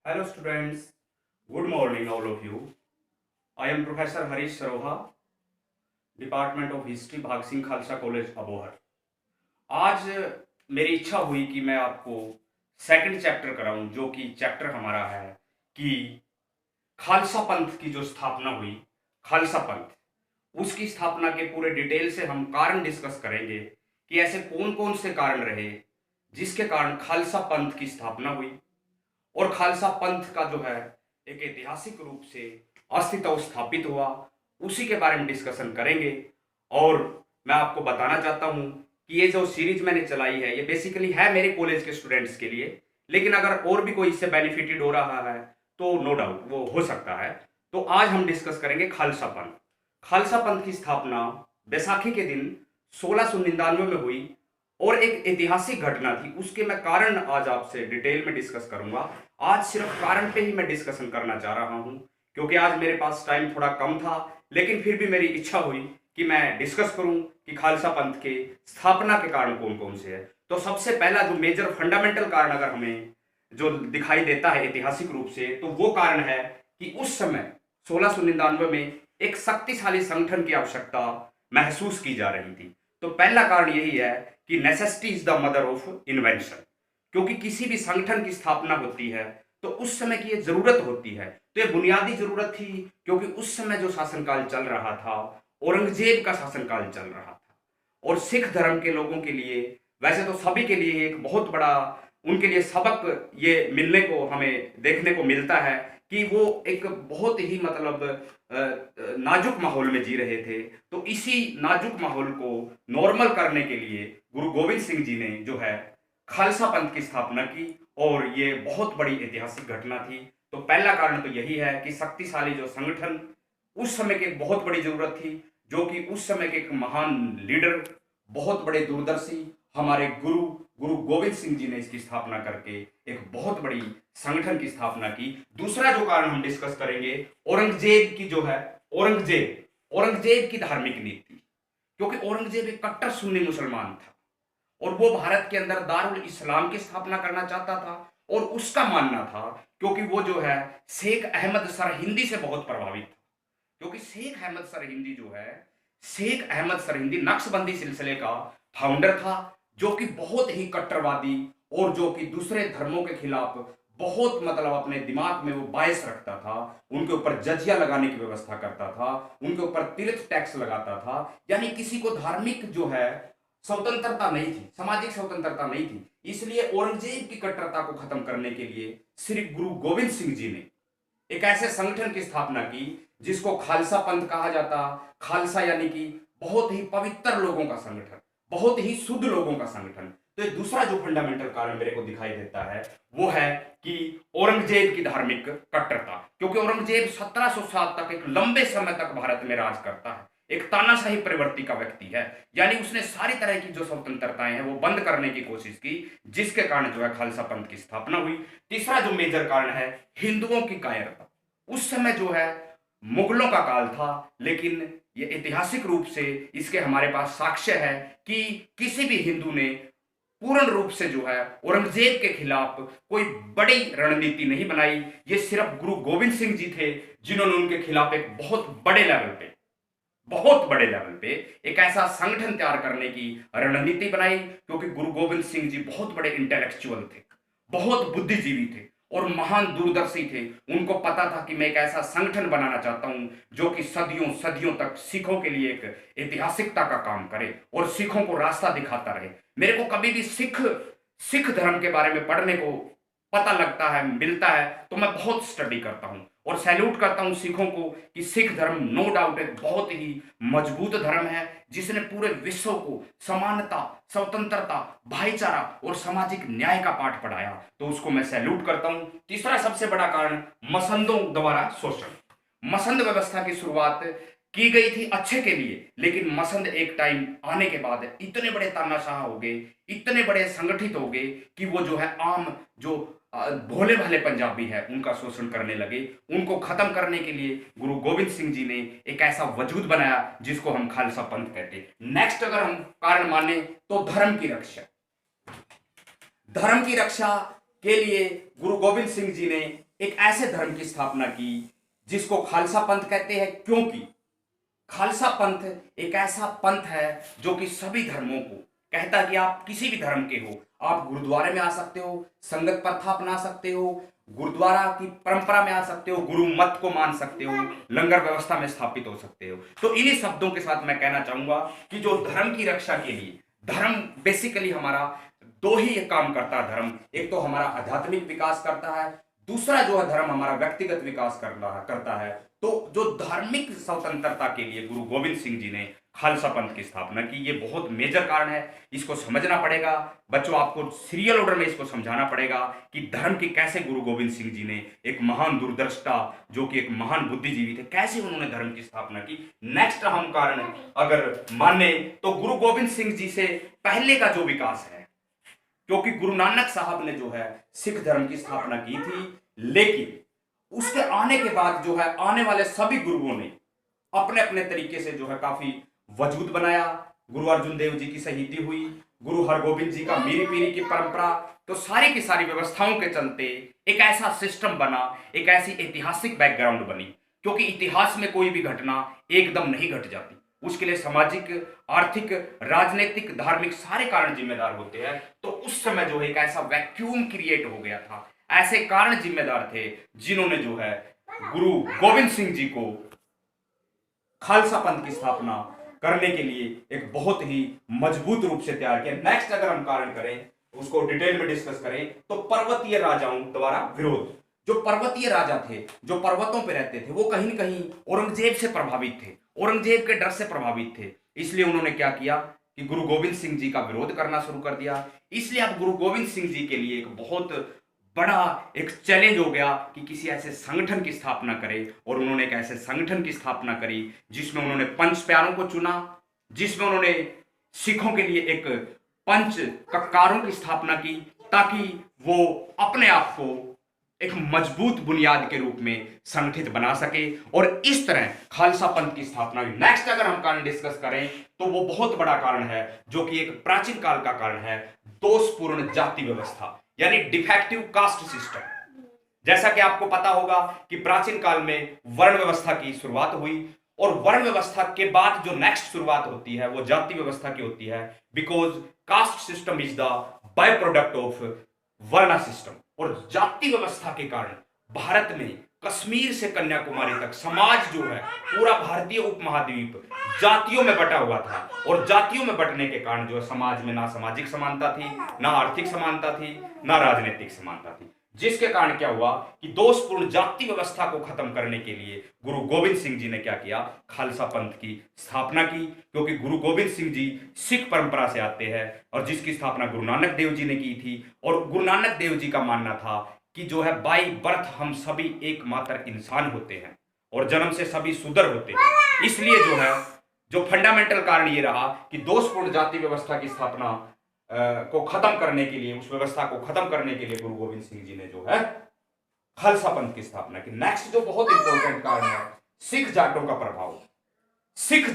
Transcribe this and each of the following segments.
Hello students, good morning all of you. I am Professor Harish Saroha, Department of History, भाग Singh Khalsa college Abohar. आज मेरी इच्छा हुई कि मैं आपको सेकंड चैप्टर कराऊं, जो कि चैप्टर हमारा है कि खालसा पंथ की जो स्थापना हुई, खालसा पंथ उसकी स्थापना के पूरे डिटेल से हम कारण डिस्कस करेंगे कि ऐसे कौन कौन से कारण रहे जिसके कारण खालसा पंथ की स्थापना हुई और खालसा पंथ का जो है एक ऐतिहासिक रूप से अस्तित्व स्थापित हुआ, उसी के बारे में डिस्कशन करेंगे। और मैं आपको बताना चाहता हूं कि ये जो सीरीज मैंने चलाई है ये बेसिकली है मेरे कॉलेज के स्टूडेंट्स के लिए, लेकिन अगर और भी कोई इससे बेनिफिटेड हो रहा है तो नो डाउट वो हो सकता है। तो आज हम डिस्कस करेंगे खालसा पंथ। खालसा पंथ की स्थापना बैसाखी के दिन 1699 में हुई और एक ऐतिहासिक घटना थी। उसके मैं कारण आज आपसे डिटेल में डिस्कस करूंगा। आज सिर्फ कारण पे ही मैं डिस्कशन करना चाह रहा हूं क्योंकि आज मेरे पास टाइम थोड़ा कम था, लेकिन फिर भी मेरी इच्छा हुई कि मैं डिस्कस करूं कि खालसा पंथ के स्थापना के कारण कौन कौन से है। तो सबसे पहला जो मेजर फंडामेंटल कारण अगर हमें जो दिखाई देता है ऐतिहासिक रूप से, तो वो कारण है कि उस समय 1699 में एक शक्तिशाली संगठन की आवश्यकता महसूस की जा रही थी। तो पहला कारण यही है कि necessity is the mother of invention. क्योंकि किसी भी संगठन की स्थापना होती है तो उस समय की ये जरूरत होती है। तो ये बुनियादी जरूरत थी क्योंकि उस समय जो शासनकाल चल रहा था, औरंगजेब का शासनकाल चल रहा था और सिख धर्म के लोगों के लिए, वैसे तो सभी के लिए एक बहुत बड़ा उनके लिए सबक ये मिलने को हमें देखने को मिलता है कि वो एक बहुत ही मतलब नाजुक माहौल में जी रहे थे। तो इसी नाजुक माहौल को नॉर्मल करने के लिए गुरु गोविंद सिंह जी ने जो है खालसा पंथ की स्थापना की और ये बहुत बड़ी ऐतिहासिक घटना थी। तो पहला कारण तो यही है कि शक्तिशाली जो संगठन उस समय की एक बहुत बड़ी जरूरत थी, जो कि उस समय के एक महान लीडर, बहुत बड़े दूरदर्शी हमारे गुरु गुरु गोविंद सिंह जी ने इसकी स्थापना करके एक बहुत बड़ी संगठन की स्थापना की। दूसरा जो कारण हम डिस्कस करेंगे, औरंगजेब की जो है, औरंगजेब की धार्मिक नीति। क्योंकि औरंगजेब एक कट्टर सुन्नी मुसलमान था और वो भारत के अंदर दारुल इस्लाम की स्थापना करना चाहता था। और उसका मानना था, क्योंकि वो जो है शेख अहमद सरहिंदी से बहुत प्रभावित था। क्योंकि शेख अहमद सरहिंदी नक्शबंदी सिलसिले का फाउंडर था, जो कि बहुत ही कट्टरवादी और जो कि दूसरे धर्मों के खिलाफ बहुत मतलब अपने दिमाग में वो बायस रखता था। उनके ऊपर जजिया लगाने की व्यवस्था करता था, उनके ऊपर तीर्थ टैक्स लगाता था। यानी किसी को धार्मिक जो है स्वतंत्रता नहीं थी, सामाजिक स्वतंत्रता नहीं थी। इसलिए औरंगजेब की कट्टरता को खत्म करने के लिए श्री गुरु गोविंद सिंह जी ने एक ऐसे संगठन की स्थापना की जिसको खालसा पंथ कहा जाता। खालसा यानी कि बहुत ही पवित्र लोगों का संगठन, बहुत ही शुद्ध लोगों का संगठन। तो ये दूसरा जो फंडामेंटल कारण मेरे को दिखाई देता है वो है कि औरंगजेब की धार्मिक कट्टरता। क्योंकि औरंगजेब 1707 तक एक लंबे समय तक भारत में राज करता है, एक तानाशाही प्रवृत्ति का व्यक्ति है। यानी उसने सारी तरह की जो स्वतंत्रताएं हैं वो बंद करने की कोशिश की, जिसके कारण जो है खालसा पंथ की स्थापना हुई। तीसरा जो मेजर कारण है, हिंदुओं की कायरता। उस समय जो है मुगलों का काल था, लेकिन ये ऐतिहासिक रूप से इसके हमारे पास साक्ष्य है कि किसी भी हिंदू ने पूर्ण रूप से जो है औरंगजेब के खिलाफ कोई बड़ी रणनीति नहीं बनाई। ये सिर्फ गुरु गोविंद सिंह जी थे जिन्होंने उनके खिलाफ एक बहुत बड़े लेवल पे एक ऐसा संगठन तैयार करने की रणनीति बनाई। क्योंकि गुरु गोविंद सिंह जी बहुत बड़े इंटेलेक्चुअल थे, बहुत बुद्धिजीवी थे और महान दूरदर्शी थे। उनको पता था कि मैं एक ऐसा संगठन बनाना चाहता हूं जो कि सदियों सदियों तक सिखों के लिए एक ऐतिहासिकता का काम करे और सिखों को रास्ता दिखाता रहे। मेरे को कभी भी सिख धर्म के बारे में पढ़ने को पता लगता है, मिलता है, तो मैं बहुत स्टडी करता हूं और सैल्यूट करता हूं सिखों को कि सिख धर्म नो डाउट एक बहुत ही मजबूत धर्म है जिसने पूरे विश्व को समानता, स्वतंत्रता, भाईचारा और सामाजिक न्याय का पाठ पढ़ाया। तो उसको मैं सैल्यूट करता हूं। तीसरा सबसे बड़ा कारण, मसंदों द्वारा शोषण। मसंद व्यवस्था की शुरुआत की गई थी अच्छे के लिए, लेकिन मसंद एक टाइम आने के बाद इतने बड़े तानाशाह हो गए, इतने बड़े संगठित हो गए कि वो जो है आम जो भोले भाले पंजाबी है उनका शोषण करने लगे। उनको खत्म करने के लिए गुरु गोविंद सिंह जी ने एक ऐसा वजूद बनाया जिसको हम खालसा पंथ कहते हैं। नेक्स्ट अगर हम कारण माने तो धर्म की रक्षा। धर्म की रक्षा के लिए गुरु गोविंद सिंह जी ने एक ऐसे धर्म की स्थापना की जिसको खालसा पंथ कहते हैं, क्योंकि खालसा पंथ एक ऐसा पंथ है जो कि सभी धर्मों को कहता है कि आप किसी भी धर्म के हो, आप गुरुद्वारे में आ सकते हो, संगत प्रथा अपना सकते हो, गुरुद्वारा की परंपरा में आ सकते हो, गुरु मत को मान सकते हो, लंगर व्यवस्था में स्थापित हो सकते हो। तो इन्हीं शब्दों के साथ मैं कहना चाहूंगा कि जो धर्म की रक्षा के लिए, धर्म बेसिकली हमारा दो ही काम करता है। धर्म एक तो हमारा आध्यात्मिक विकास करता है, दूसरा जो है धर्म हमारा व्यक्तिगत विकास करता है। तो जो धार्मिक स्वतंत्रता के लिए गुरु गोविंद सिंह जी ने खालसा पंथ की स्थापना की, ये बहुत मेजर कारण है, इसको समझना पड़ेगा बच्चों। आपको सीरियल ऑर्डर में इसको समझाना पड़ेगा कि धर्म की कैसे गुरु गोविंद सिंह जी ने, एक महान दूरदृष्टा जो कि एक महान बुद्धिजीवी थे, कैसे उन्होंने धर्म की स्थापना की। नेक्स्ट हम कारण अगर माने तो गुरु गोविंद सिंह जी से पहले का जो विकास है, क्योंकि गुरु नानक साहब ने जो है सिख धर्म की स्थापना की थी, लेकिन उसके आने के बाद जो है आने वाले सभी गुरुओं ने अपने अपने तरीके से जो है काफी वजूद बनाया। गुरु अर्जुन देव जी की शहीदी हुई, गुरु हरगोविंद जी का मीरी पीरी की परंपरा, तो सारी की सारी व्यवस्थाओं के चलते एक ऐसा सिस्टम बना, एक ऐसी ऐतिहासिक बैकग्राउंड बनी, क्योंकि इतिहास में कोई भी घटना एकदम नहीं घट जाती, उसके लिए सामाजिक, आर्थिक, राजनीतिक, धार्मिक सारे कारण जिम्मेदार होते हैं। तो उस समय जो है एक ऐसा वैक्यूम क्रिएट हो गया था, ऐसे कारण जिम्मेदार थे जिन्होंने जो है गुरु गोविंद सिंह जी को खालसा पंथ की स्थापना करने के लिए एक बहुत ही मजबूत रूप से तैयार किया। नेक्स्ट अगर हम कारण करें, उसको डिटेल में डिस्कस करें, तो पर्वतीय राजाओं द्वारा विरोध। जो पर्वतीय राजा थे, जो पर्वतों पे रहते थे, वो कहीं न कहीं औरंगजेब से प्रभावित थे, औरंगजेब के डर से प्रभावित थे। इसलिए उन्होंने क्या किया कि गुरु गोविंद सिंह जी का विरोध करना शुरू कर दिया। इसलिए अब गुरु गोविंद सिंह जी के लिए एक बहुत बड़ा एक चैलेंज हो गया कि किसी ऐसे संगठन की स्थापना करें, और उन्होंने एक ऐसे संगठन की स्थापना करी जिसमें उन्होंने पंच प्यारों को चुना, जिसमें उन्होंने सिखों के लिए एक पंच कक्कारों की स्थापना की, ताकि वो अपने आप को एक मजबूत बुनियाद के रूप में संगठित बना सके, और इस तरह खालसा पंथ की स्थापना हुई। नेक्स्ट अगर हम कारण डिस्कस करें तो वो बहुत बड़ा कारण है जो कि एक प्राचीन काल का कारण है, दोषपूर्ण जाति व्यवस्था, यानी डिफेक्टिव कास्ट सिस्टम। जैसा कि आपको पता होगा कि प्राचीन काल में वर्ण व्यवस्था की शुरुआत हुई, और वर्ण व्यवस्था के बाद जो नेक्स्ट शुरुआत होती है वो जाति व्यवस्था की होती है, because caste system is the by product of वर्ण सिस्टम। और जाति व्यवस्था के कारण भारत में कश्मीर से कन्याकुमारी तक समाज जो है, पूरा भारतीय उपमहाद्वीप जातियों में बटा हुआ था, और जातियों में बटने के कारण जो है समाज में ना सामाजिक समानता थी, ना आर्थिक समानता थी, ना राजनीतिक समानता थी, जिसके कारण क्या हुआ कि दोषपूर्ण जाति व्यवस्था को खत्म करने के लिए गुरु गोविंद सिंह जी ने क्या किया, खालसा पंथ की स्थापना की। क्योंकि गुरु गोविंद सिंह जी सिख परंपरा से आते हैं, और जिसकी स्थापना गुरु नानक देव जी ने की थी, और गुरु नानक देव जी का मानना था कि जो है बाई बर्थ हम सभी एकमात्र इंसान होते हैं, और जन्म से सभी सुधर होते हैं। इसलिए जो है जो फंडामेंटल कारण ये रहा कि दोषपूर्ण जाति व्यवस्था की स्थापना को खत्म करने के लिए, उस व्यवस्था को खत्म करने के लिए गुरु गोविंद सिंह जी ने जो है खालसा पंथ की स्थापना की। नेक्स्ट जो बहुत इंपॉर्टेंट कारण है, सिख जाटों का प्रभाव। सिख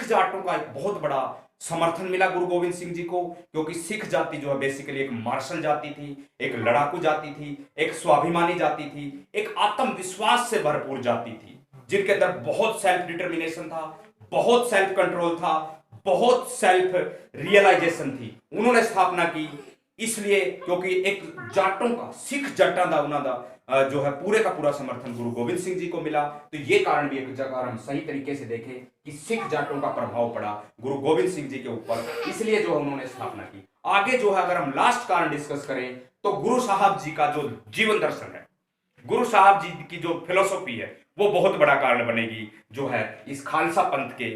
जाटों का एक बहुत बड़ा समर्थन मिला गुरु गोविंद सिंह जी को, क्योंकि सिख जाति जो है बेसिकली एक मार्शल जाति थी, एक लड़ाकू जाति थी, एक स्वाभिमानी जाति थी, एक आत्मविश्वास से भरपूर जाति थी, जिनके अंदर बहुत सेल्फ डिटर्मिनेशन था, बहुत सेल्फ कंट्रोल था, बहुत सेल्फ रियलाइजेशन थी। उन्होंने स्थापना की इसलिए क्योंकि एक जाटों का, सिख जाटा का उन्होंने जो है पूरे का पूरा समर्थन गुरु गोविंद सिंह जी को मिला। तो ये कारण भी एक जगह हम सही तरीके से देखें कि सिख जाटों का प्रभाव पड़ा गुरु गोविंद सिंह जी के ऊपर, इसलिए जो उन्होंने स्थापना की। आगे जो है अगर हम लास्ट कारण डिस्कस करें तो गुरु साहब जी का जो जीवन दर्शन है, गुरु साहब जी की जो फिलोसॉफी है, वो बहुत बड़ा कारण बनेगी जो है इस खालसा पंथ के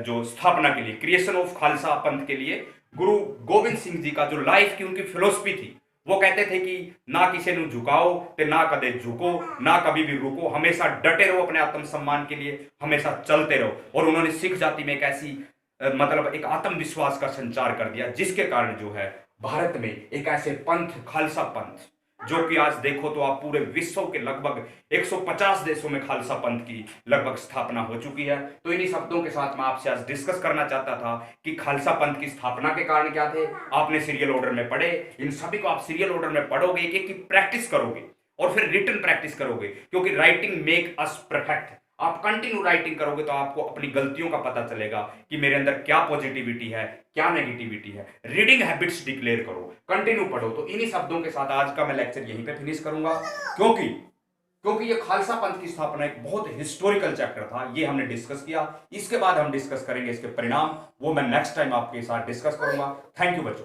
जो स्थापना के लिए, क्रिएशन ऑफ खालसा पंथ के लिए। गुरु गोविंद सिंह जी का जो लाइफ की उनकी फिलोसफी थी, वो कहते थे कि ना किसी को झुकाओ ते ना कदे झुको, ना कभी भी रुको, हमेशा डटे रहो अपने आत्म सम्मान के लिए, हमेशा चलते रहो। और उन्होंने सिख जाति में एक ऐसी मतलब एक आत्मविश्वास का संचार कर दिया, जिसके कारण जो है भारत में एक ऐसे पंथ, खालसा पंथ, जो कि आज देखो तो आप पूरे विश्व के लगभग 150 देशों में खालसा पंथ की लगभग स्थापना हो चुकी है। तो इन्हीं शब्दों के साथ मैं आपसे आज डिस्कस करना चाहता था कि खालसा पंथ की स्थापना के कारण क्या थे। आपने सीरियल ऑर्डर में पढ़े, इन सभी को आप सीरियल ऑर्डर में पढ़ोगे, एक एक की प्रैक्टिस करोगे, और फिर रिटन प्रैक्टिस करोगे, क्योंकि राइटिंग मेक अस परफेक्ट। आप कंटिन्यू राइटिंग करोगे तो आपको अपनी गलतियों का पता चलेगा कि मेरे अंदर क्या पॉजिटिविटी है, क्या नेगेटिविटी है। रीडिंग हैबिट्स डिक्लेयर करो, कंटिन्यू पढ़ो। तो इन्हीं शब्दों के साथ आज का मैं लेक्चर यहीं पे फिनिश करूंगा, क्योंकि क्योंकि ये खालसा पंथ की स्थापना एक बहुत हिस्टोरिकल चैप्टर था, ये हमने डिस्कस किया। इसके बाद हम डिस्कस करेंगे इसके परिणाम, वो मैं नेक्स्ट टाइम आपके साथ डिस्कस करूंगा। थैंक यू बच्चों।